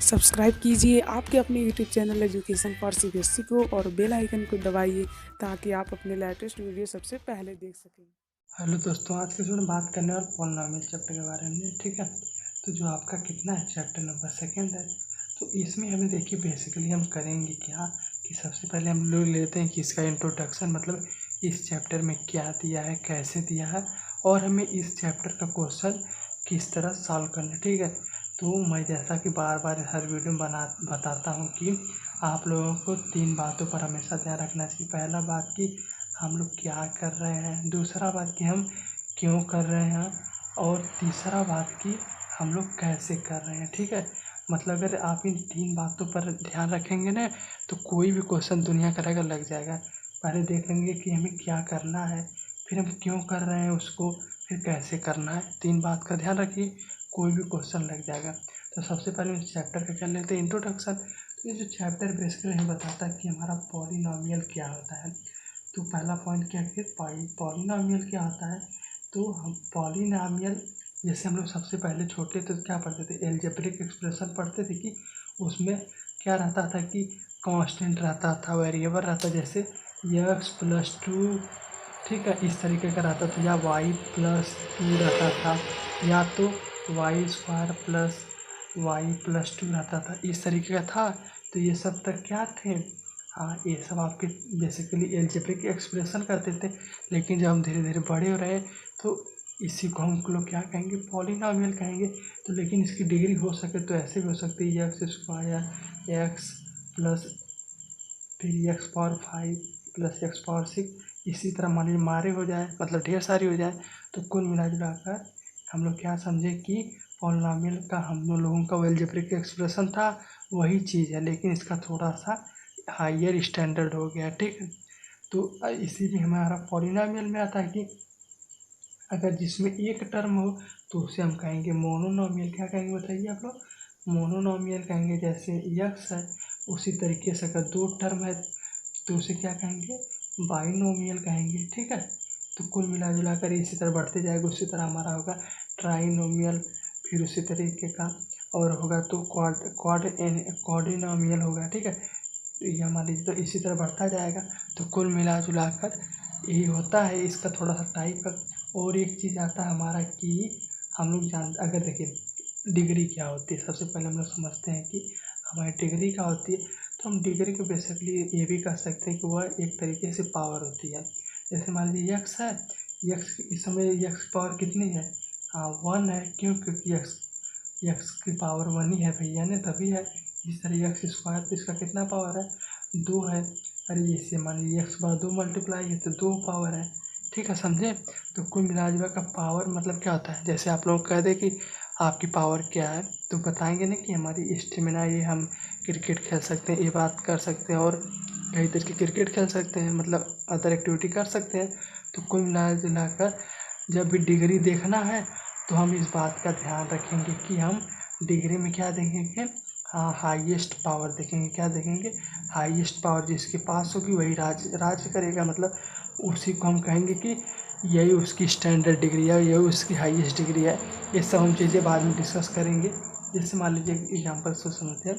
Subscribe कीजिए आपके अपने YouTube channel education for CBSE को और बेल आइकन को दबाइए ताकि आप अपने लेटेस्ट वीडियो सबसे पहले देख सकें। हेलो दोस्तों, आज के जो बात करने वाले पॉलिनॉमियल चैप्टर के बारे में। ठीक है, तो जो आपका कितना है, चैप्टर नंबर 2 है। तो इसमें हमें देखिए बेसिकली हम करेंगे क्या कि सबसे पहले हम लोग लेते हैं कि इसका इंट्रोडक्शन, मतलब इस चैप्टर में क्या दिया है, कैसे दिया है और हमें इस चैप्टर का क्वेश्चन किस तरह सॉल्व करना है। ठीक है, तो मैं जैसा कि बार बार हर वीडियो में बताता हूँ कि आप लोगों को 3 बातों पर हमेशा ध्यान रखना चाहिए। पहला बात कि हम लोग क्या कर रहे हैं, दूसरा बात कि हम क्यों कर रहे हैं और तीसरा बात कि हम लोग कैसे कर रहे हैं। ठीक है, मतलब अगर आप इन 3 बातों पर ध्यान रखेंगे ना तो कोई भी क्वेश्चन दुनिया का रहेगा लग जाएगा। पहले देखेंगे कि हमें क्या करना है, फिर हम क्यों कर रहे हैं उसको, फिर कैसे करना है। 3 बात का ध्यान रखिए, कोई भी क्वेश्चन लग जाएगा। तो सबसे पहले इस चैप्टर का कर लेते हैं इंट्रोडक्शन। तो ये जो चैप्टर बेसिकली हमें बताता है कि हमारा पॉलिनॉमियल क्या होता है। तो पहला पॉइंट क्या है, पॉलिनॉमियल क्या होता है। तो हम पॉलिनॉमियल, जैसे हम लोग सबसे पहले छोटे थे तो क्या पढ़ते थे, एल्जेब्रिक एक्सप्रेशन पढ़ते थे कि उसमें क्या रहता था कि कांस्टेंट रहता था, वेरिएबल रहता, जैसे x+2। ठीक है, इस तरीके का रहता था, या y+2 रहता था, या तो y² + y+2 रहता था, इस तरीके का था। तो ये सब तक क्या थे, हाँ ये सब आपके बेसिकली एल्जेब्रिक एक्सप्रेशन करते थे। लेकिन जब हम धीरे धीरे बड़े हो रहे तो इसी को हम लोग क्या कहेंगे, पॉलिनॉमियल कहेंगे। तो लेकिन इसकी डिग्री हो सके तो ऐसे भी हो सकती है, x² प्लस फिर x⁵ इसी तरह मान लीजिए मारे हो जाए, मतलब ढेर सारी हो जाए। तो कुल मिला जुला कर हम लोग क्या समझे कि पॉलिनॉमियल का हम लोगों का एल्जेब्रिक एक्सप्रेशन था, वही चीज़ है, लेकिन इसका थोड़ा सा हायर स्टैंडर्ड हो गया। ठीक है, तो इसीलिए हमारा पॉलिनॉमियल में आता है कि अगर जिसमें एक टर्म हो तो उसे हम कहेंगे मोनोनॉमियल। क्या कहेंगे बताइए आप लोग, मोनोनॉमियल कहेंगे। जैसे यक्स है, उसी तरीके से अगर 2 टर्म है तो उसे क्या कहेंगे, बाइनोमियल कहेंगे। ठीक है, तो कुल मिला जुला कर इसी तरह बढ़ते जाएगा। उसी तरह हमारा होगा ट्राइनोमियल, फिर उसी तरीके का और होगा तो क्वाड्रिनोमियल होगा। ठीक है, तो ये मान लीजिए, तो इसी तरह बढ़ता जाएगा। तो कुल मिला जुला कर यही होता है। इसका थोड़ा सा टाइप है। और एक चीज़ आता है हमारा कि हम लोग अगर देखिए डिग्री क्या होती है, सबसे पहले हम लोग समझते हैं कि हमारी डिग्री क्या होती है। तो हम डिग्री को बेसिकली ये भी कह सकते हैं कि वह एक तरीके से पावर होती है। जैसे मान लीजिए यक्स है, यक्स इस समय यक्स पावर कितनी है, हाँ 1 है। क्यों, क्योंकि यक्स की पावर 1 ही है भैया ने, तभी है। इस तरह x² तो इसका कितना पावर है, 2 है। अरे इससे मान लीजिए x/2 मल्टीप्लाई है तो 2 पावर है। ठीक है, समझे। तो कुल मिलाजुला का पावर मतलब क्या होता है, जैसे आप लोग कह दे कि आपकी पावर क्या है तो बताएंगे ना कि हमारी स्टेमिना, ये हम क्रिकेट खेल सकते हैं, ये बात कर सकते हैं, और कई तरीके क्रिकेट खेल सकते हैं, मतलब अदर एक्टिविटी कर सकते हैं। तो कुल मिला कर जब भी डिग्री देखना है तो हम इस बात का ध्यान रखेंगे कि हम डिग्री में क्या देखेंगे, हाँ हाईएस्ट पावर देखेंगे। क्या देखेंगे, हाईएस्ट पावर जिसके पास होगी वही राज करेगा। मतलब उसी को हम कहेंगे कि यही उसकी स्टैंडर्ड डिग्री है, यही उसकी हाईएस्ट डिग्री है। ये सब हम चीज़ें बाद में डिस्कस करेंगे। जैसे मान लीजिए एग्जाम्पल से समझते हैं,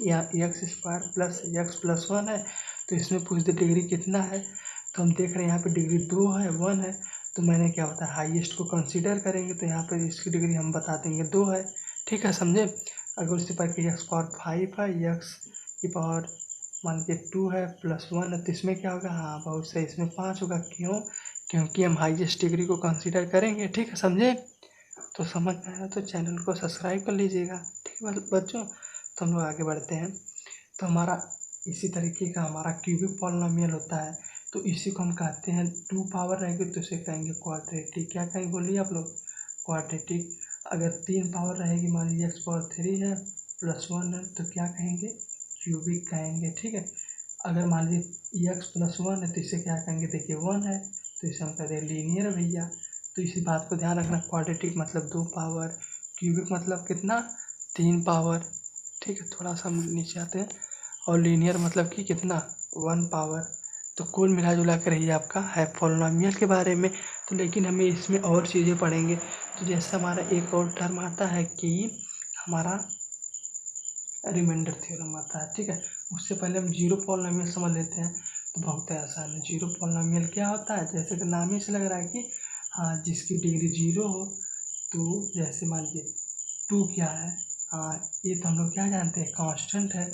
या x² + x+1 है, तो इसमें पूछ दे डिग्री कितना है। तो हम देख रहे हैं यहाँ पे डिग्री 2 है, 1 है। तो मैंने क्या होता है, हाईएस्ट को कंसीडर करेंगे तो यहाँ पर इसकी डिग्री हम बता देंगे 2 है। ठीक है, समझे। अगर उससे पर कि x⁵ है, x की पावर मान लीजिए 2 है +1 है, तो इसमें क्या होगा, हाँ बहुत सही, इसमें 5 होगा। क्यों, क्योंकि हम हाईएस्ट डिग्री को कंसीडर करेंगे। ठीक है, समझे। तो समझ में आया तो चैनल को सब्सक्राइब कर लीजिएगा। ठीक है बच्चों, तो हम लोग आगे बढ़ते हैं। तो हमारा इसी तरीके का हमारा क्यूबिक पॉलिनॉमियल होता है। तो इसी को हम कहते हैं 2 पावर रहेगी तो इसे कहेंगे क्वाड्रेटिक। क्या कहेंगे बोलिए आप लोग, क्वाड्रेटिक। अगर 3 पावर रहेगी, मान लीजिए x⁴ है +1 है, तो क्या कहेंगे, क्यूबिक कहेंगे। ठीक है, अगर मान लीजिए x+1 है तो इसे क्या कहेंगे, देखिए 1 है तो इसे हम कहते हैं लीनियर भैया। तो इसी बात को ध्यान रखना, क्वाड्रेटिक मतलब 2 पावर, क्यूबिक मतलब कितना, 3 पावर। ठीक है, थोड़ा सा हम नीचे आते हैं। और लीनियर मतलब कि कितना, 1 पावर। तो कुल मिला जुला कर ये आपका है पॉलिनॉमियल के बारे में। तो लेकिन हमें इसमें और चीज़ें पढ़ेंगे। तो जैसे हमारा एक और टर्म आता है कि हमारा रिमाइंडर थ्योरम आता है। ठीक है, उससे पहले हम जीरो पॉलिनोमियल समझ लेते हैं। तो बहुत आसान है। जीरो पॉलिनोमियल क्या होता है, जैसे कि नाम ही से लग रहा है कि हाँ जिसकी डिग्री जीरो हो। तो जैसे मान लीजिए टू क्या है, हाँ ये तो हम लोग क्या जानते हैं, कांस्टेंट है।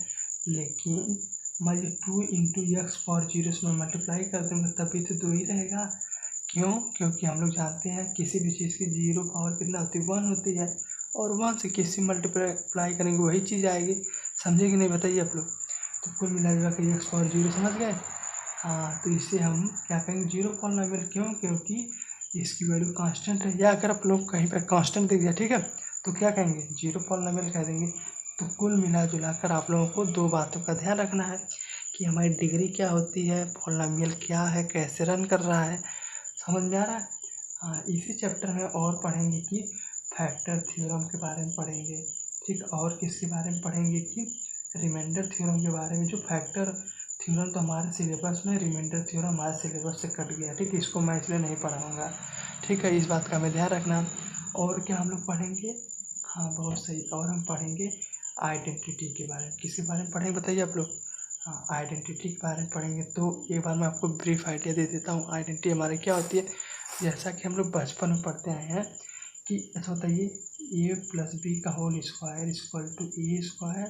लेकिन मान लीजिए two into x power zero से मैं मल्टीप्लाई कर दूँगा तभी तो दो ही रहेगा। क्यों? क्योंकि हम लोग जानते हैं किसी भी चीज़ की जीरो पावर कितना होती है, वन होती है। और वन से किसी मल्टीप्लाई करेंगे वही चीज़ आएगी। समझे कि नहीं बताइए आप लोग। तो कुल मिला जुला कर एक्स पावर जीरो समझ गए। हाँ, तो इसे हम क्या कहेंगे, जीरो पॉलिनोमियल। क्यों? क्योंकि इसकी वैल्यू कांस्टेंट है। या अगर आप लोग कहीं पर कांस्टेंट दिख जाए, ठीक है, तो क्या कहेंगे, जीरो पॉलिनोमियल कह देंगे। तो कुल मिला जुला कर आप लोगों को दो बातों का ध्यान रखना है कि हमारी डिग्री क्या होती है, पॉलिनोमियल क्या है, कैसे रन कर रहा है। समझ में आ रहा है। हाँ, इसी चैप्टर में और पढ़ेंगे कि फैक्टर थ्योरम के बारे में पढ़ेंगे। ठीक, और किसके बारे में पढ़ेंगे कि रिमाइंडर थ्योरम के बारे में। जो फैक्टर थ्योरम तो हमारे सिलेबस में, रिमाइंडर थ्योरम हमारे सिलेबस से कट गया। ठीक है, इसको मैं इसलिए नहीं पढ़ाऊँगा। ठीक है, इस बात का हमें ध्यान रखना। और क्या हम लोग पढ़ेंगे, हाँ बहुत सही, और हम पढ़ेंगे आइडेंटिटी के बारे में। किसके बारे में पढ़ेंगे बताइए आप लोग। हाँ, आइडेंटिटी के बारे में पढ़ेंगे। तो एक बार मैं आपको ब्रीफ आइडिया दे देता हूँ आइडेंटिटी हमारी क्या होती है। जैसा कि हम लोग बचपन में पढ़ते आए हैं कि ऐसा बताइए, ए प्लस बी का whole square equal to A square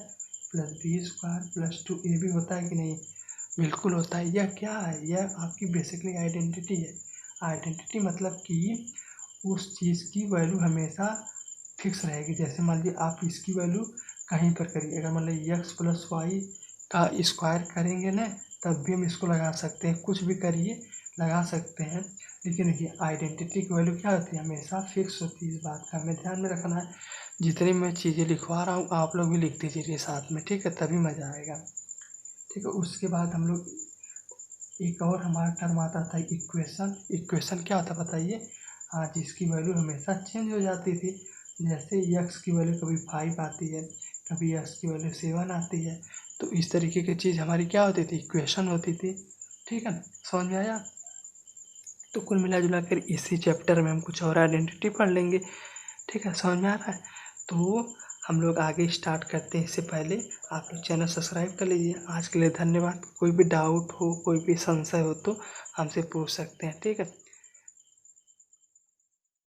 plus B square plus two A भी होता है कि नहीं। बिल्कुल होता है। यह क्या है, यह आपकी बेसिकली आइडेंटिटी है। आइडेंटिटी मतलब कि उस चीज़ की वैल्यू हमेशा फिक्स रहेगी। जैसे मान लीजिए आप इसकी वैल्यू कहीं पर करिए, अगर मान लीजिए एक्स प्लस वाई का स्क्वायर करेंगे ना, तब भी हम इसको लगा सकते हैं। कुछ भी करिए लगा सकते हैं। लेकिन देखिए आइडेंटिटी की वैल्यू क्या होती है, हमेशा फिक्स होती है। इस बात का हमें ध्यान में रखना है। जितनी मैं चीज़ें लिखवा रहा हूँ आप लोग भी लिख दीजिए साथ में, ठीक है, तभी मज़ा आएगा। ठीक है, उसके बाद हम लोग एक और हमारा टर्म आता था इक्वेशन। इक्वेशन क्या होता है बताइए। हाँ, जिसकी वैल्यू हमेशा चेंज हो जाती थी। जैसे एक्स की वैल्यू कभी 5 आती है, कभी एक्स की वैल्यू 7 आती है। तो इस तरीके की चीज़ हमारी क्या होती थी, इक्वेशन होती थी। ठीक है, समझ में आया। तो कुल मिला जुला कर इसी चैप्टर में हम कुछ और आइडेंटिटी पढ़ लेंगे। ठीक है, समझ में आ रहा है। तो हम लोग आगे स्टार्ट करते हैं। इससे पहले आप लोग चैनल सब्सक्राइब कर लीजिए। आज के लिए धन्यवाद। कोई भी डाउट हो, कोई भी संशय हो तो हमसे पूछ सकते हैं। ठीक है।